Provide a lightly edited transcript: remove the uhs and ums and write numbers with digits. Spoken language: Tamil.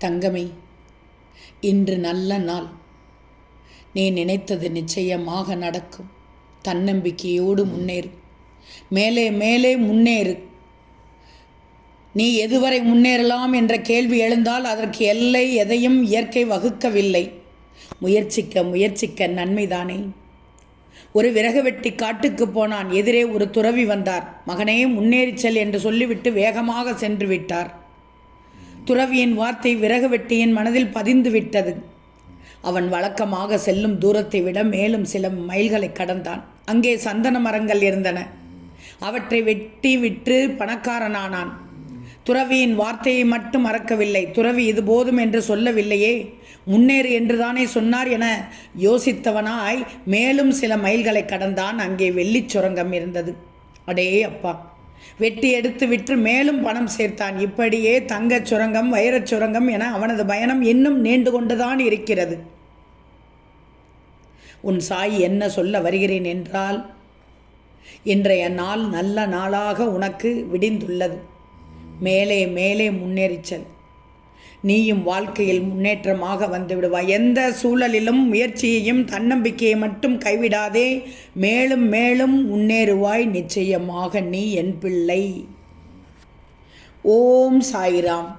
தங்கமே, இன்று நல்ல நாள். நீ நினைத்தது நிச்சயமாக நடக்கும். தன்னம்பிக்கையோடு முன்னேறு. மேலே மேலே முன்னேறு. நீ எதுவரை முன்னேறலாம் என்ற கேள்வி எழுந்தால் அதற்கு எல்லை எதையும் இயற்கை வகுக்கவில்லை. முயற்சிக்க முயற்சிக்க நன்மைதானே. ஒரு விறகு வெட்டி காட்டுக்கு போனான். எதிரே ஒரு துறவி வந்தார். மகனே, முன்னேறிச் செல் என்று சொல்லிவிட்டு வேகமாக சென்று விட்டார். துறவியின் வார்த்தை விறகு வெட்டியின் மனதில் பதிந்து விட்டது. அவன் வழக்கமாக செல்லும் தூரத்தை விட மேலும் சில மைல்களை கடந்தான். அங்கே சந்தன மரங்கள் இருந்தன. அவற்றை வெட்டி விற்று பணக்காரனானான். துறவியின் வார்த்தையை மட்டும் மறக்கவில்லை. துறவி இது போதும் என்று சொல்லவில்லையே, முன்னேறு என்றுதானே சொன்னார் என யோசித்தவனாய் மேலும் சில மைல்களை கடந்தான். அங்கே வெள்ளிச் சுரங்கம் இருந்தது. அடே அப்பா! வெட்டி எடுத்து விற்று மேலும் பணம் சேர்த்தான். இப்படியே தங்கச் சுரங்கம், வைரச் சுரங்கம் என அவனது பயணம் இன்னும் நீண்டு கொண்டுதான் இருக்கிறது. உன் சாய் என்ன சொல்ல வருகிறேன் என்றால், இன்றைய நாள் நல்ல நாளாக உனக்கு விடிந்துள்ளது. மேலே மேலே முன்னேறிச்சல். நீயும் வாழ்க்கையில் முன்னேற்றமாக வந்து விடுவாய். எந்த சூழலிலும் முயற்சியையும் தன்னம்பிக்கையை மட்டும் கைவிடாதே. மேலும் மேலும் முன்னேறுவாய் நிச்சயமாக நீ என் பிள்ளை. ஓம் சாய்ராம்.